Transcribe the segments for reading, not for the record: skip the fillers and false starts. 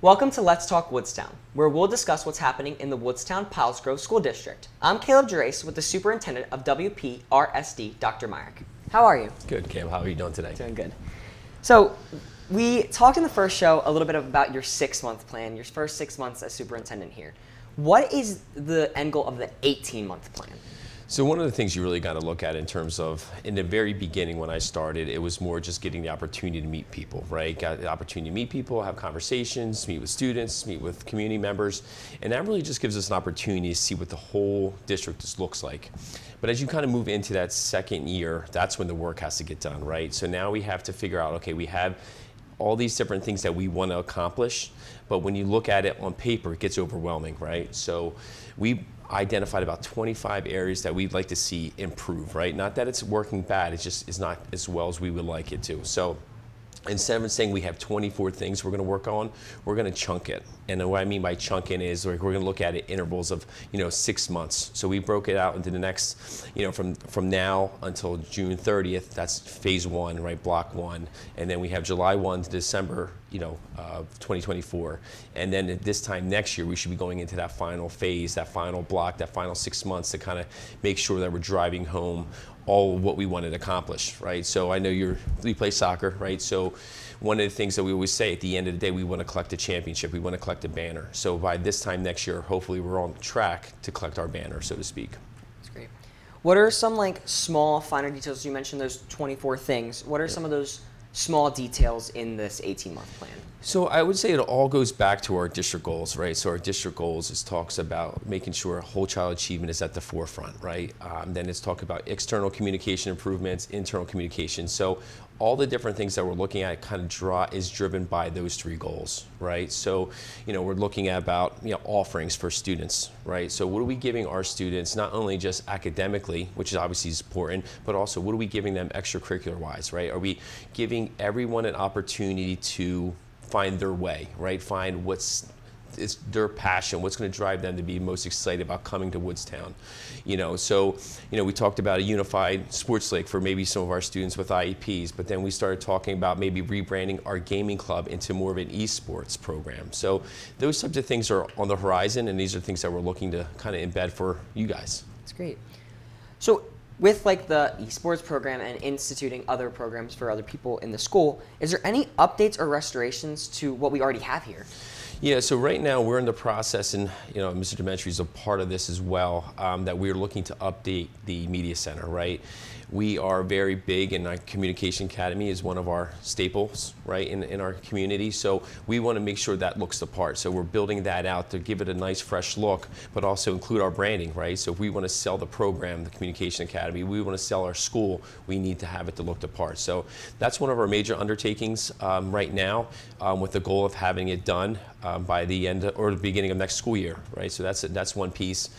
Welcome to Let's Talk Woodstown, where we'll discuss what's happening in the Woodstown-Piles Grove School District. I'm Kaleb Gerace with the Superintendent of WPRSD, Dr. Meyrick. How are you? Good, Kaleb. How are you doing today? Doing good. So, we talked in the first show a little bit about your 6-month plan, your first 6 months as superintendent here. What is the end goal of the 18-month plan? So one of the things you really got to look at in terms of, in the very beginning when I started, it was more just getting the opportunity to meet people, right? Got the opportunity to meet people, have conversations, meet with students, meet with community members, and that really just gives us an opportunity to see what the whole district just looks like. But as you kind of move into that second year, that's when the work has to get done, right? So now we have to figure out, okay, we have all these different things that we want to accomplish, but when you look at it on paper, it gets overwhelming, right? So we identified about 25 areas that we'd like to see improve, right? Not that it's working bad, it's just it's not as well as we would like it to. So instead of saying we have 24 things we're going to work on, we're going to chunk it. And what I mean by chunking is we're going to look at it intervals of 6 months. So we broke it out into the next, from now until June 30th. That's phase 1, right? Block 1, and then we have July 1 to December, 2024. And then at this time next year, we should be going into that final phase, that final block, that final 6 months to kind of make sure that we're driving home all of what we wanted to accomplish, right? So I know you play soccer, right? So one of the things that we always say at the end of the day, we want to collect a championship, we want to collect a banner. So by this time next year, hopefully we're on track to collect our banner, so to speak. That's great. What are some small, finer details? You mentioned those 24 things. What are some of those small details in this 18-month plan? So I would say it all goes back to our district goals, right? So our district goals talks about making sure whole child achievement is at the forefront, right? Then it's talk about external communication improvements, internal communication. So all the different things that we're looking at kind of is driven by those 3 goals, right? So, we're looking at about, offerings for students, right? So what are we giving our students, not only just academically, which is obviously important, but also what are we giving them extracurricular-wise, right? Are we giving everyone an opportunity to find their way, right? Find it's their passion, what's going to drive them to be most excited about coming to Woodstown. We talked about a unified sports league for maybe some of our students with IEPs, but then we started talking about maybe rebranding our gaming club into more of an esports program. So those types of things are on the horizon, and these are things that we're looking to kind of embed for you guys. That's great. So with the esports program and instituting other programs for other people in the school, is there any updates or restorations to what we already have here? Yeah, so right now we're in the process, and Mr. Demetri is a part of this as well, that we're looking to update the media center, right? We are very big, and our Communication Academy is one of our staples, right, in our community. So we want to make sure that looks the part. So we're building that out to give it a nice, fresh look, but also include our branding, right? So if we want to sell the program, the Communication Academy, we want to sell our school, we need to have it to look the part. So that's one of our major undertakings right now, with the goal of having it done by the end or the beginning of next school year, right? So that's one piece.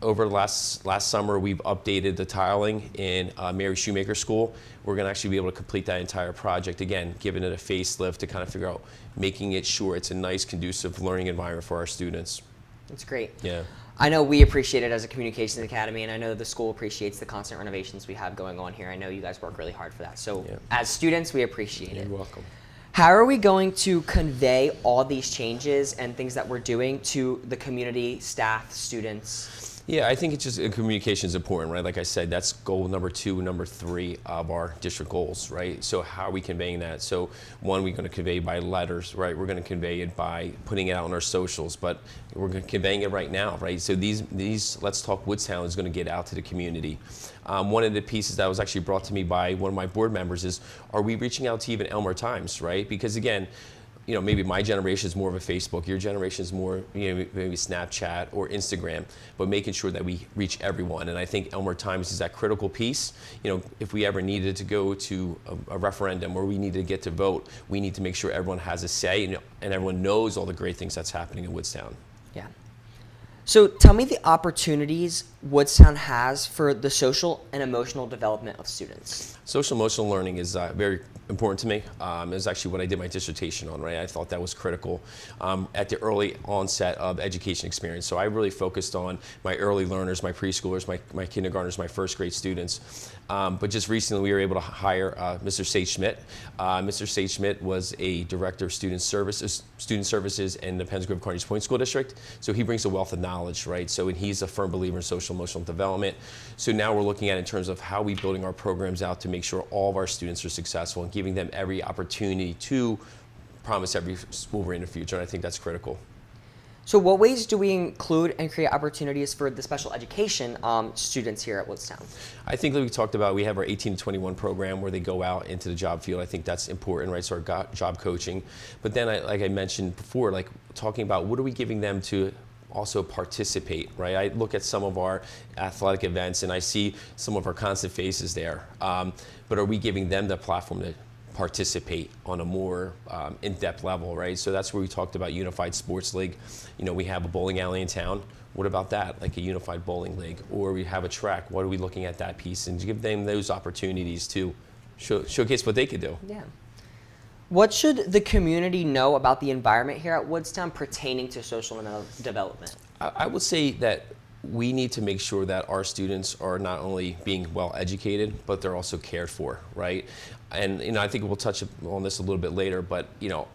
Over last summer, we've updated the tiling in Meyrick Shoemaker School. We're going to actually be able to complete that entire project again, giving it a facelift to kind of figure out, making it sure it's a nice, conducive learning environment for our students. That's great. Yeah. I know we appreciate it as a Communications Academy, and I know the school appreciates the constant renovations we have going on here. I know you guys work really hard for that. So as students, we appreciate it. You're welcome. How are we going to convey all these changes and things that we're doing to the community, staff, students? Yeah, I think it's just communication is important, right? Like I said, that's goal number 2, number 3 of our district goals, right? So how are we conveying that? So one, we're going to convey by letters, right? We're going to convey it by putting it out on our socials, but we're conveying it right now, right? So these Let's Talk Woodstown is going to get out to the community. One of the pieces that was actually brought to me by one of my board members is, are we reaching out to even Elmer Times, right? Because again, maybe my generation is more of a Facebook, your generation is more, maybe Snapchat or Instagram, but making sure that we reach everyone. And I think Elmer Times is that critical piece. If we ever needed to go to a referendum or we needed to get to vote, we need to make sure everyone has a say and everyone knows all the great things that's happening in Woodstown. Yeah. So tell me the opportunities Woodstown has for the social and emotional development of students. Social emotional learning is very important to me. It was actually what I did my dissertation on, right? I thought that was critical at the early onset of education experience. So I really focused on my early learners, my preschoolers, my kindergartners, my first grade students. But just recently we were able to hire Mr. Sage Schmidt. Mr. Sage Schmidt was a director of student services in the Penns Grove Carnegie Point School District. So he brings a wealth of knowledge, right? So and he's a firm believer in social emotional development. So now we're looking at in terms of how we building our programs out to make sure all of our students are successful and giving them every opportunity to promise every school we're in the future. And I think that's critical. So what ways do we include and create opportunities for the special education students here at Woodstown? I think like we talked about, we have our 18 to 21 program where they go out into the job field. I think that's important, right? So our job coaching. But then, like I mentioned before, like talking about what are we giving them to also participate, right? I look at some of our athletic events and I see some of our constant faces there. But are we giving them the platform to participate on a more in-depth level, right? So that's where we talked about Unified Sports League. You know, we have a bowling alley in town. What about that? Like a unified bowling league, or we have a track. What are we looking at that piece and give them those opportunities to showcase what they could do? Yeah. What should the community know about the environment here at Woodstown pertaining to social development? I would say that we need to make sure that our students are not only being well educated, but they're also cared for, right? And you know, I think we'll touch on this a little bit later, but you know,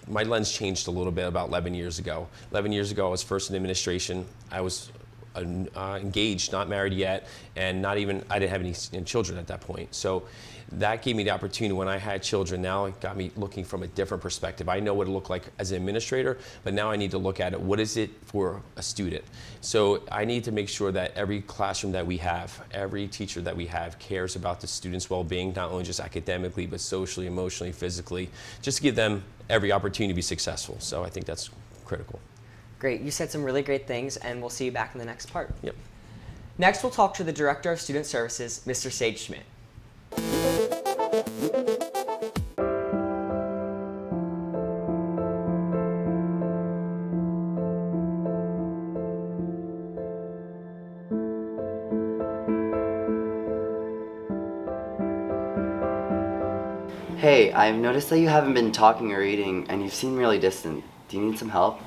my lens changed a little bit about 11 years ago. 11 years ago, I was first in administration. I was engaged, not married yet, and I didn't have any children at that point. So that gave me the opportunity when I had children. Now it got me looking from a different perspective. I know what it looked like as an administrator, but now I need to look at it. What is it for a student? So I need to make sure that every classroom that we have, every teacher that we have cares about the students' well-being, not only just academically, but socially, emotionally, physically, just to give them every opportunity to be successful. So I think that's critical. Great. You said some really great things, and we'll see you back in the next part. Yep. Next, we'll talk to the Director of Student Services, Mr. Sage Schmidt. Hey, I've noticed that you haven't been talking or eating, and you seem really distant. Do you need some help?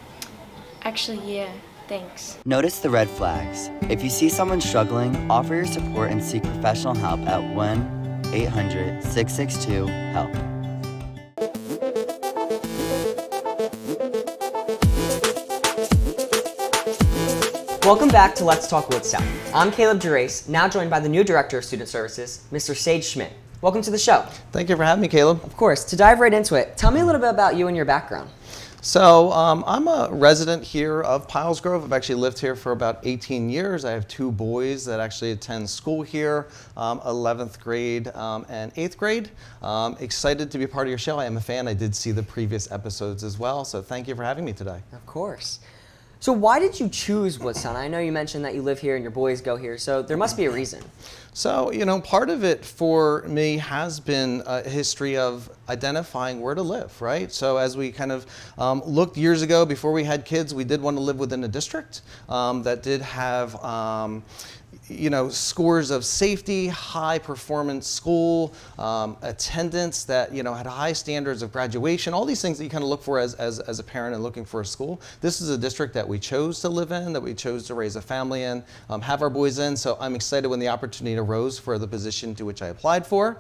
Actually, yeah, thanks. Notice the red flags. If you see someone struggling, offer your support and seek professional help at 1-800-662-HELP. Welcome back to Let's Talk Woodstown. I'm Kaleb Gerace, now joined by the new Director of Student Services, Mr. Sage Schmidt. Welcome to the show. Thank you for having me, Caleb. Of course. To dive right into it, tell me a little bit about you and your background. So I'm a resident here of Piles Grove. I've actually lived here for about 18 years. I have two boys that actually attend school here, 11th grade and 8th grade. Excited to be a part of your show. I am a fan. I did see the previous episodes as well. So thank you for having me today. Of course. So why did you choose Woodstown? I know you mentioned that you live here and your boys go here, so there must be a reason. So, you know, part of it for me has been a history of identifying where to live, right? So as we kind of looked years ago, before we had kids, we did want to live within a district that did have you know, scores of safety, high performance school, attendance that, you know, had high standards of graduation, all these things that you kind of look for as a parent and looking for a school. This is a district that we chose to live in, that we chose to raise a family in, have our boys in. So I'm excited when the opportunity arose for the position to which I applied for,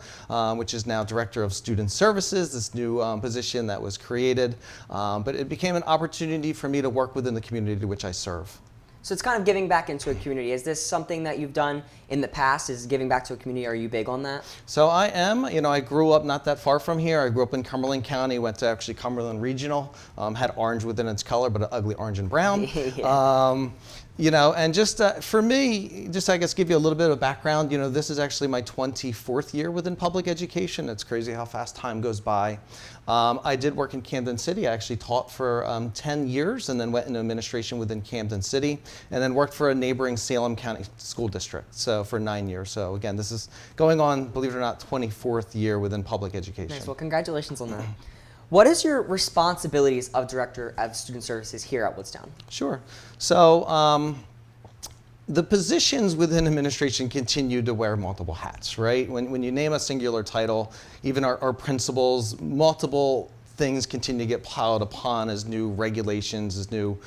which is now Director of Student Services, this new position that was created. But it became an opportunity for me to work within the community to which I serve. So it's kind of giving back into a community. Is this something that you've done in the past? Is giving back to a community, are you big on that? So I am. You know, I grew up not that far from here. I grew up in Cumberland County, went to actually Cumberland Regional, had orange within its color, but an ugly orange and brown. Yeah. You know, and just for me, just I guess give you a little bit of background, you know, this is actually my 24th year within public education. It's crazy how fast time goes by. I did work in Camden City. I actually taught for 10 years and then went into administration within Camden City and then worked for a neighboring Salem County school district, so for 9 years. So again, this is going on, believe it or not, 24th year within public education. Nice. Well, congratulations on that. What is your responsibilities of Director of Student Services here at Woodstown? Sure. So the positions within administration continue to wear multiple hats, right? When you name a singular title, even our principals, multiple things continue to get piled upon as new regulations, as new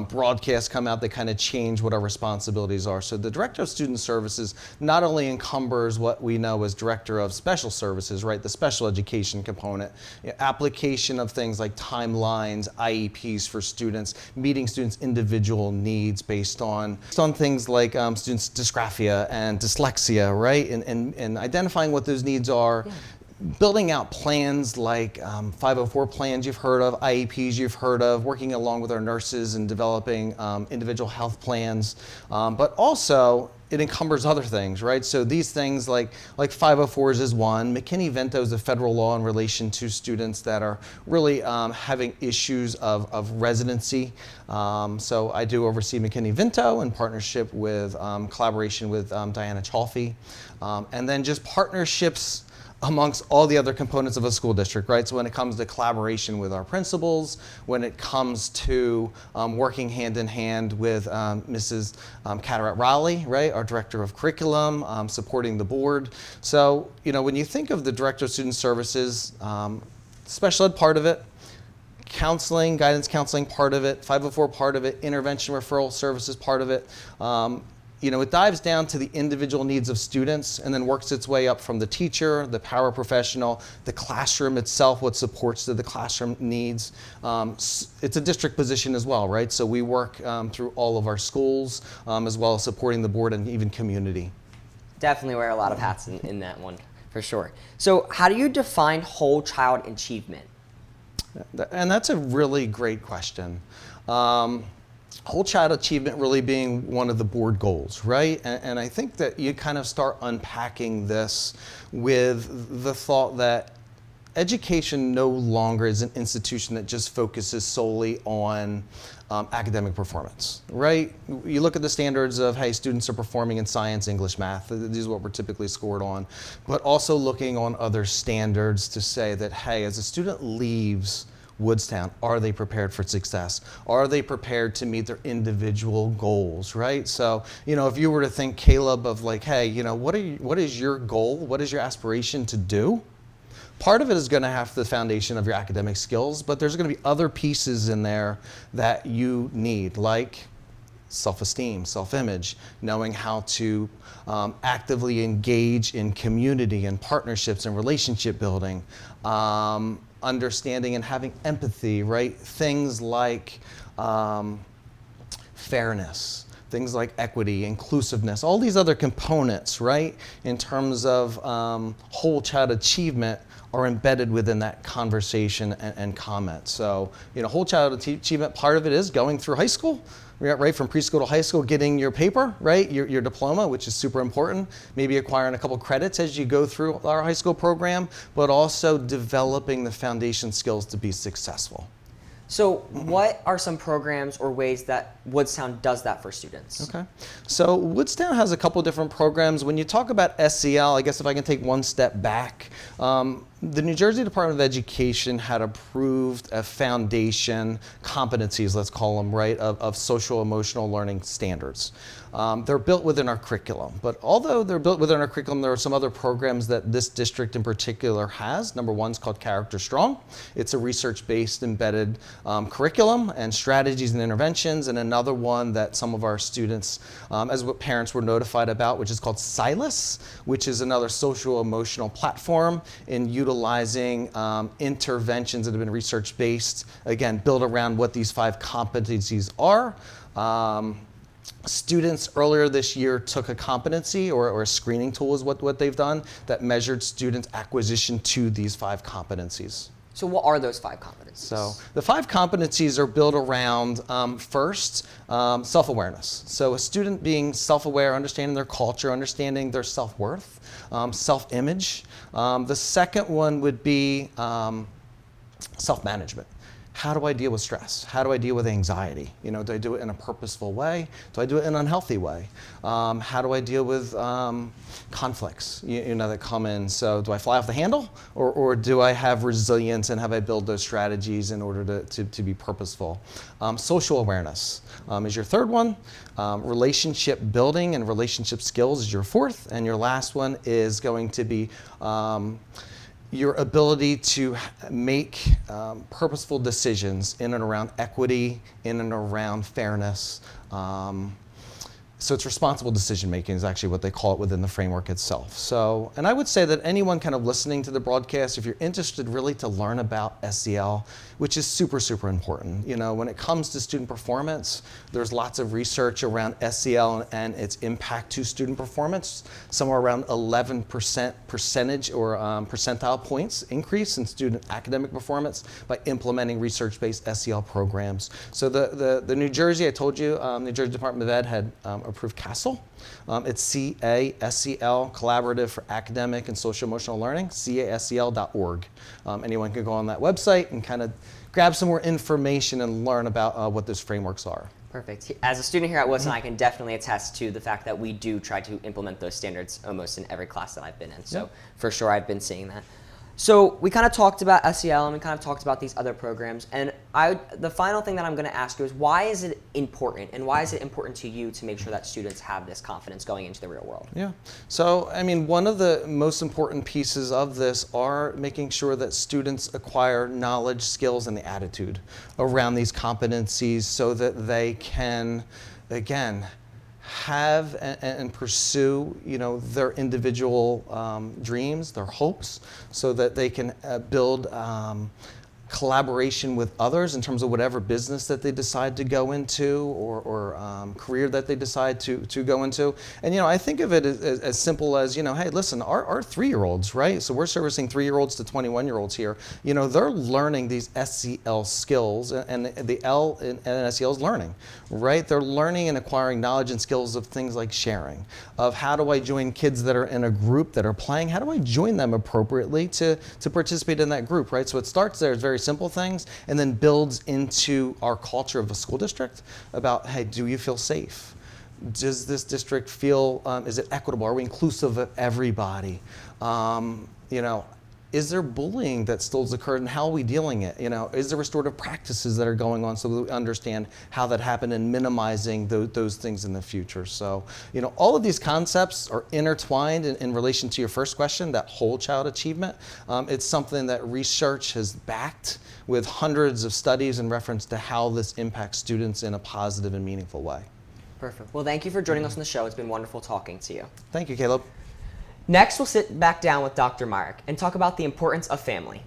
broadcasts come out that kind of change what our responsibilities are. So the Director of Student Services not only encumbers what we know as Director of Special Services, right, the special education component, application of things like timelines, IEPs for students, meeting students' individual needs based on things like students' dysgraphia and dyslexia, right, and identifying what those needs are. Yeah. Building out plans like 504 plans you've heard of, IEPs you've heard of, working along with our nurses and developing individual health plans, but also it encumbers other things, right? So these things like 504s is one. McKinney-Vento is a federal law in relation to students that are really having issues of residency. So I do oversee McKinney-Vento in partnership with collaboration with Diana Chalfie, and then just partnerships amongst all the other components of a school district, right? So when it comes to collaboration with our principals, when it comes to working hand in hand with Mrs. Carteret Raleigh, right? Our Director of Curriculum, supporting the board. So, you know, when you think of the Director of Student Services, special ed part of it, counseling, guidance counseling part of it, 504 part of it, intervention referral services part of it. You know, it dives down to the individual needs of students and then works its way up from the teacher, the paraprofessional, the classroom itself, what supports the classroom needs. It's a district position as well, right? So we work through all of our schools as well as supporting the board and even community. Definitely wear a lot of hats in that one, for sure. So how do you define whole child achievement? And that's a really great question. Whole child achievement really being one of the board goals, right? And I think that you kind of start unpacking this with the thought that education no longer is an institution that just focuses solely on academic performance, right? You look at the standards of, hey, students are performing in science, English, math. These are what we're typically scored on. But also looking on other standards to say that, hey, as a student leaves Woodstown, are they prepared for success? Are they prepared to meet their individual goals, right? So, you know, if you were to think, Kaleb, of like, hey, you know, what is your goal? What is your aspiration to do? Part of it is going to have the foundation of your academic skills, but there's going to be other pieces in there that you need, like self-esteem, self-image, knowing how to actively engage in community and partnerships and relationship building, understanding and having empathy, right? Things like fairness, things like equity, inclusiveness, all these other components, right? In terms of whole child achievement are embedded within that conversation and comment. So, you know, whole child achievement, part of it is going through high school, right, from preschool to high school, getting your paper, right, your diploma, which is super important, maybe acquiring a couple credits as you go through our high school program, but also developing the foundation skills to be successful. So what are some programs or ways that Woodstown does that for students? Okay. So Woodstown has a couple different programs. When you talk about SEL, I guess if I can take one step back, the New Jersey Department of Education had approved a foundation competencies, let's call them, right, of social emotional learning standards. They're built within our curriculum, but although they're built within our curriculum, there are some other programs that this district in particular has. Number one is called Character Strong. It's a research-based embedded curriculum and strategies and interventions, and another one that some of our students, as what parents were notified about, which is called Silas, which is another social emotional platform in utilizing interventions that have been research-based, again, built around what these 5 competencies are. Students earlier this year took a competency or a screening tool is what they've done that measured students' acquisition to these 5 competencies. So what are those 5 competencies? So the 5 competencies are built around, first, self-awareness. So a student being self-aware, understanding their culture, understanding their self-worth, self-image. The second one would be self-management. how do I deal with stress? How do I deal with anxiety? You know, do I do it in a purposeful way? Do I do it in an unhealthy way? How do I deal with conflicts, you know, that come in? So do I fly off the handle, or do I have resilience, and have I build those strategies in order to be purposeful? Social awareness is your third one. Relationship building and relationship skills is your fourth. And your last one is going to be your ability to make purposeful decisions in and around equity, in and around fairness. So it's responsible decision making is actually what they call it within the framework itself. So, and I would say that anyone kind of listening to the broadcast, if you're interested really to learn about SEL, which is super, super important. You know, when it comes to student performance, there's lots of research around SEL and its impact to student performance. Somewhere around 11% percentage or percentile points increase in student academic performance by implementing research-based SEL programs. So the New Jersey, I told you, New Jersey Department of Ed had approved CASEL. It's CASEL, Collaborative for Academic and Social Emotional Learning, casel.org. Anyone can go on that website and kind of grab some more information and learn about what those frameworks are. Perfect. As a student here at Woodstown, I can definitely attest to the fact that we do try to implement those standards almost in every class that I've been in. So for sure, I've been seeing that. So we kind of talked about SEL and we kind of talked about these other programs. And the final thing that I'm going to ask you is, why is it important, and why is it important to you to make sure that students have this confidence going into the real world? Yeah. So, I mean, one of the most important pieces of this are making sure that students acquire knowledge, skills, and the attitude around these competencies so that they can, again, have and pursue, you know, their individual dreams, their hopes, so that they can build collaboration with others in terms of whatever business that they decide to go into, or career that they decide to go into. And, you know, I think of it as simple as, you know, hey, listen, our 3-year-olds, right? So we're servicing 3-year-olds to 21-year-olds here. You know, they're learning these SEL skills, and the L in SEL is learning, right? They're learning and acquiring knowledge and skills of things like sharing, of how do I join kids that are in a group that are playing, how do I join them appropriately to participate in that group, right? So it starts there as very simple things, and then builds into our culture of a school district about, hey, do you feel safe? Does this district feel, is it equitable? Are we inclusive of everybody? You know, is there bullying that still's occurred, and how are we dealing it? You know, is there restorative practices that are going on so that we understand how that happened and minimizing those things in the future? So, you know, all of these concepts are intertwined in relation to your first question, that whole child achievement. It's something that research has backed with hundreds of studies in reference to how this impacts students in a positive and meaningful way. Perfect. Well, thank you for joining us on the show. It's been wonderful talking to you. Thank you, Caleb. Next, we'll sit back down with Dr. Meyrick and talk about the importance of family.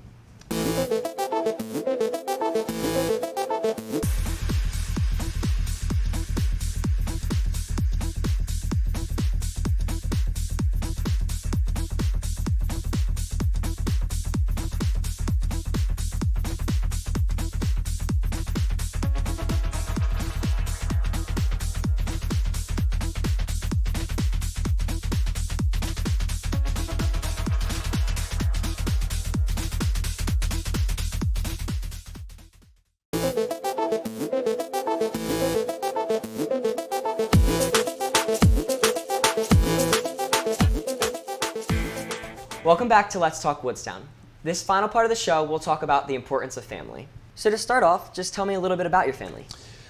Welcome back to Let's Talk Woodstown. This final part of the show, we'll talk about the importance of family. So to start off, just tell me a little bit about your family.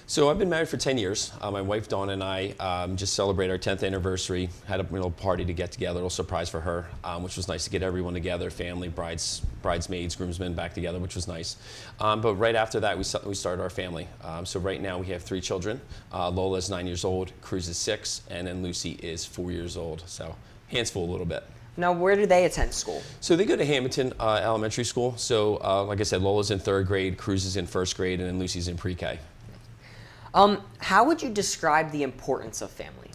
So I've been married for 10 years. My wife Dawn and I just celebrated our 10th anniversary. Had a little party to get together, a little surprise for her, which was nice to get everyone together, family, bridesmaids, groomsmen back together, which was nice. But right after that, we started our family. So right now we have 3 children. Lola is 9 years old, Cruz is 6, and then Lucy is 4 years old. So hands full a little bit. Now, where do they attend school? So they go to Hamilton Elementary School. So like I said, Lola's in 3rd grade, Cruz is in 1st grade, and then Lucy's in pre-K. How would you describe the importance of family?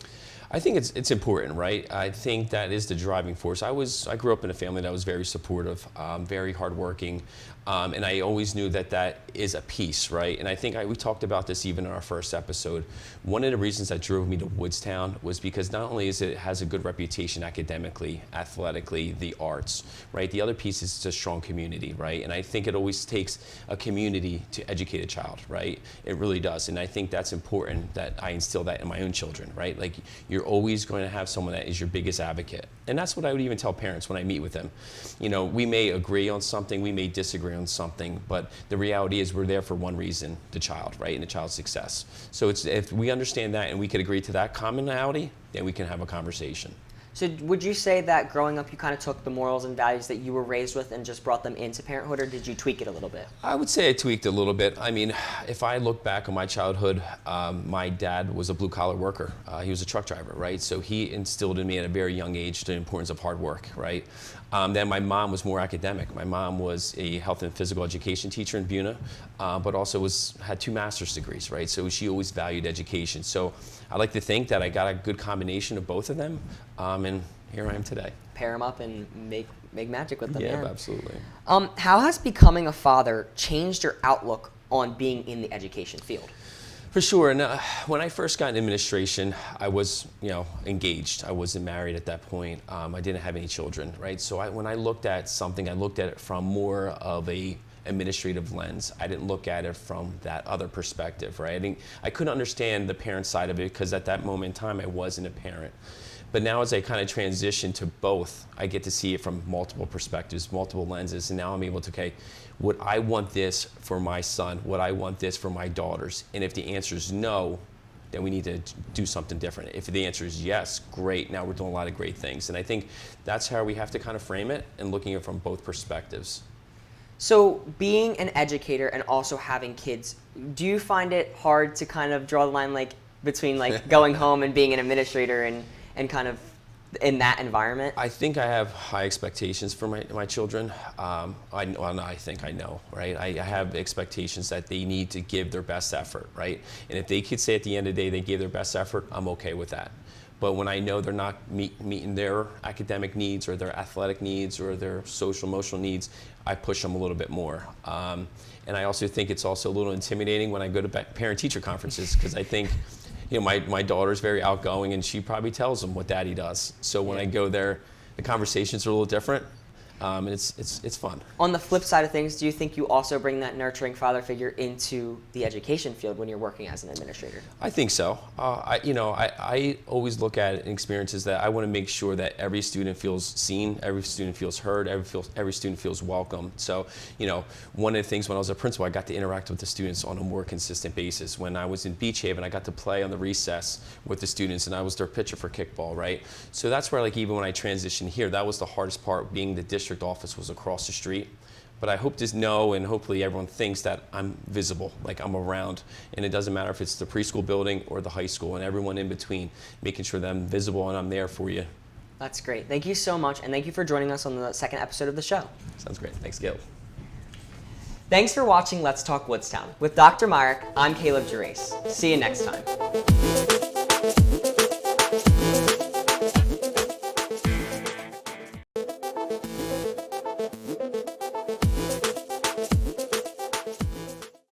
I think it's important, right? I think that is the driving force. I grew up in a family that was very supportive, very hardworking, and I always knew that that is a piece, right? And I think we talked about this even in our first episode. One of the reasons that drove me to Woodstown was because not only it has a good reputation academically, athletically, the arts, right? The other piece is it's a strong community, right? And I think it always takes a community to educate a child, right? It really does, and I think that's important that I instill that in my own children, right? Like, you're always going to have someone that is your biggest advocate. And that's what I would even tell parents when I meet with them. You know, we may agree on something, we may disagree on something, but the reality is we're there for one reason, the child, right? And the child's success. So if we understand that and we could agree to that commonality, then we can have a conversation. So would you say that growing up you kind of took the morals and values that you were raised with and just brought them into parenthood, or did you tweak it a little bit? I would say I tweaked a little bit. I mean, if I look back on my childhood, my dad was a blue-collar worker. He was a truck driver, right? So he instilled in me at a very young age the importance of hard work, right? Then my mom was more academic. My mom was a health and physical education teacher in Buna, but also had 2 master's degrees, right? So she always valued education. So I like to think that I got a good combination of both of them, and here I am today. Pair them up and make magic with them. Yeah, absolutely. How has becoming a father changed your outlook on being in the education field? For sure. And when I first got in administration, I was, engaged. I wasn't married at that point. I didn't have any children, right? So when I looked at something, I looked at it from more of a administrative lens. I didn't look at it from that other perspective, right? I couldn't understand the parent side of it because at that moment in time, I wasn't a parent. But now as I kind of transition to both, I get to see it from multiple perspectives, multiple lenses, and now I'm able to, okay, would I want this for my son? Would I want this for my daughters? And if the answer is no, then we need to do something different. If the answer is yes, great, now we're doing a lot of great things. And I think that's how we have to kind of frame it and looking at it from both perspectives. So being an educator and also having kids, do you find it hard to kind of draw the line between going home and being an administrator and kind of in that environment? I think I have high expectations for my children. I think I know, right? I have expectations that they need to give their best effort, right? And if they could say at the end of the day they gave their best effort, I'm okay with that. But when I know they're not meeting their academic needs or their athletic needs or their social emotional needs, I push them a little bit more. And I also think it's also a little intimidating when I go to parent-teacher conferences because I think, my daughter's very outgoing and she probably tells them what daddy does. So when I go there, the conversations are a little different. And it's fun. On the flip side of things, do you think you also bring that nurturing father figure into the education field when you're working as an administrator? I think so. I always look at it in experiences that I want to make sure that every student feels seen, every student feels heard, every student feels welcome. So, one of the things when I was a principal, I got to interact with the students on a more consistent basis. When I was in Beach Haven, I got to play on the recess with the students, and I was their pitcher for kickball, right? So that's where, even when I transitioned here, that was the hardest part, being the district office was across the street. But I hope to know, and hopefully everyone thinks that I'm visible, I'm around. And it doesn't matter if it's the preschool building or the high school and everyone in between, making sure that I'm visible and I'm there for you. That's great. Thank you so much, and thank you for joining us on the second episode of the show. Sounds great. Thanks, Gil. Thanks for watching Let's Talk Woodstown. With Dr. Meyrick, I'm Kaleb Gerace. See you next time.